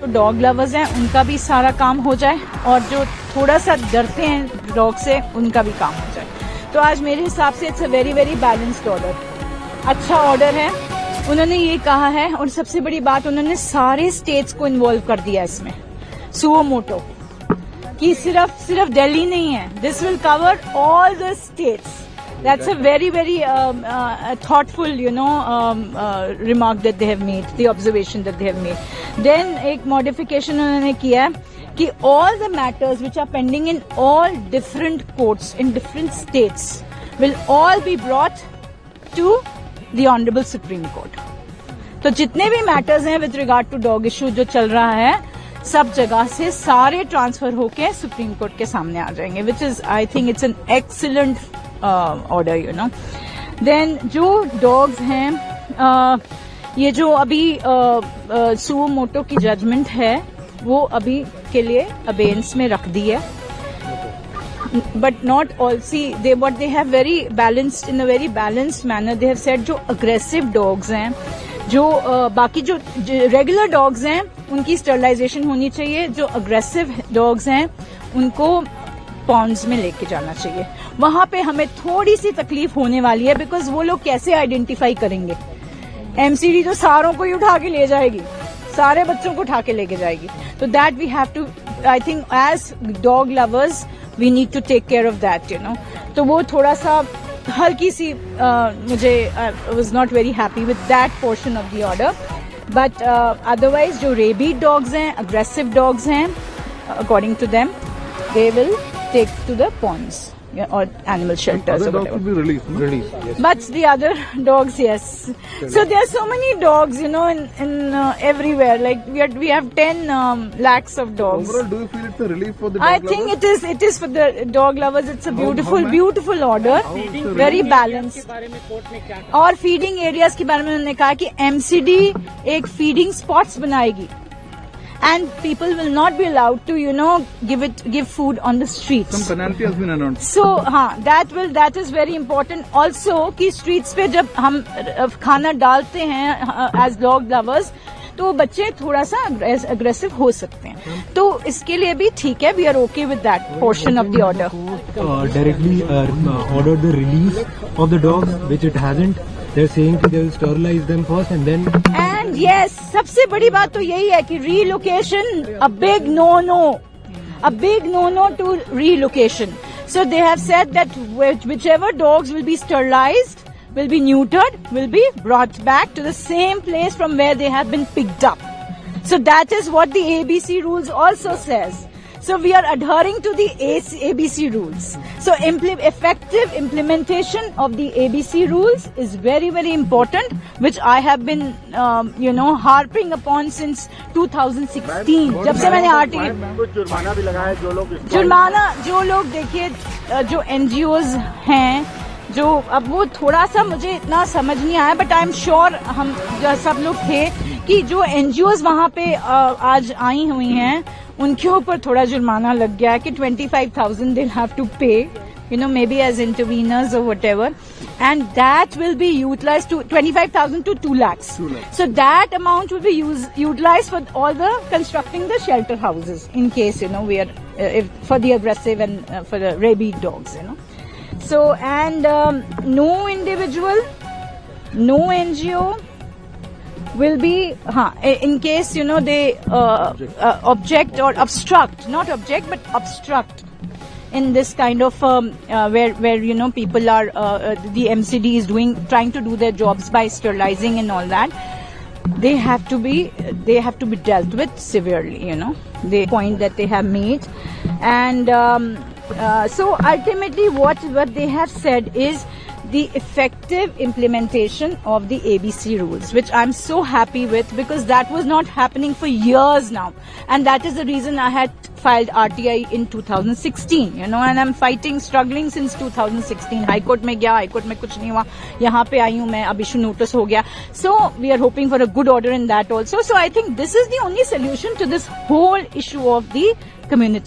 तो dog lovers हैं उनका भी सारा काम हो जाए और जो थोड़ा सा डरते हैं डॉग से उनका भी काम हो जाए। तो आज मेरे हिसाब से it's a very very balanced order, अच्छा ऑर्डर है। उन्होंने ये कहा है और सबसे बड़ी बात उन्होंने सारे स्टेट्स को इन्वॉल्व कर दिया इसमें, सुओ मोटो कि सिर्फ दिल्ली नहीं है, this will cover all the states. That's a very, very thoughtful, remark that they have made, the observation that they have made. Then एक modification उन्होंने किया है कि all the matters which are pending in all different courts in different states will all be brought to the Honorable Supreme Court. तो जितने भी matters हैं with regard to dog issue जो चल रहा है, सब जगह से सारे ट्रांसफर होके सुप्रीम कोर्ट के सामने आ जाएंगे, which is I think it's an excellent order, देन जो डॉग्स हैं, ये जो अभी सुओ मोटो की जजमेंट है वो अभी के लिए अबेंस में रख दी है, but not all see they but they have very balanced in a very balanced manner. They have said जो अग्रेसिव डॉग्स हैं, जो बाकी जो रेगुलर डॉग्स हैं उनकी स्टरलाइजेशन होनी चाहिए, जो अग्रेसिव डॉग्स हैं उनको पॉन्ड्स में लेके जाना चाहिए। वहां पे हमें थोड़ी सी तकलीफ होने वाली है बिकॉज वो लोग कैसे आइडेंटिफाई करेंगे, एमसीडी तो सारों को ही उठा के ले जाएगी, सारे बच्चों को उठा के लेके जाएगी, तो that we have to, I think as dog lovers we need to take care of that, तो वो थोड़ा सा हल्की सी मुझे was not very happy with that portion of the order, but otherwise जो रेबीड डॉग्स हैं, अग्रेसिव डॉग्स हैं, according to them they will take to the pounds or animal shelters. Other dogs will be released. Yes. But the other dogs, yes. So there are so many dogs, in everywhere. Like we have 10 lakhs of dogs. Overall, do you feel it's a relief for the dog I think lovers? it is for the dog lovers. It's a beautiful order, very balanced. और feeding areas के बारे में उन्होंने कहा कि MCD एक feeding spots बनाएगी. And people will not be allowed to, give food on the streets. Some penalty has been announced. So, that is very important. Also, कि streets पे जब हम खाना डालते हैं as dog lovers, तो बच्चे थोड़ा सा अग्रेसिव हो सकते हैं, तो इसके लिए भी ठीक है, we are okay with that portion of the order. Directly ordered the release of the dogs, which it hasn't. They're saying that they will sterilize them first and then. And yes, सबसे बड़ी बात तो यही है कि relocation, a big no-no to relocation. So they have said that whichever dogs will be sterilized, will be neutered, will be brought back to the same place from where they have been picked up. So that is what the ABC rules also says. So we are adhering to the ABC rules. So effective implementation of the ABC rules is very, very important, which I have been, harping upon since 2016. जब से मैंने जुर्माना भी लगाया जो लोग देखिए, जो NGOs हैं, जो अब वो थोड़ा सा मुझे इतना समझ नहीं आया, बट आई एम श्योर हम जो सब लोग थे कि जो NGOs वहाँ पे आज आई हुई हैं उनके ऊपर थोड़ा जुर्माना लग गया है कि 25,000 they'll have to pay, maybe as interveners or whatever, and that will be utilized to 25,000 to 2 lakhs. So that amount will be utilized for all the constructing the shelter houses in case, we are for the aggressive and for the rabid dogs, So, and no individual, no NGO will be, in case, they object or obstruct, not object, but obstruct in this kind of, where people are, the MCD is trying to do their jobs by sterilizing and all that. They have to be dealt with severely, the point that they have made. And so ultimately what they have said is the effective implementation of the ABC rules, which I'm so happy with, because that was not happening for years now, and that is the reason I had filed RTI in 2016, and I'm struggling since 2016. High Court में गया, High Court में कुछ नहीं हुआ, यहाँ पे आई हूँ मैं, अब issue notice हो गया. So we are hoping for a good order in that also. So I think this is the only solution to this whole issue of the community.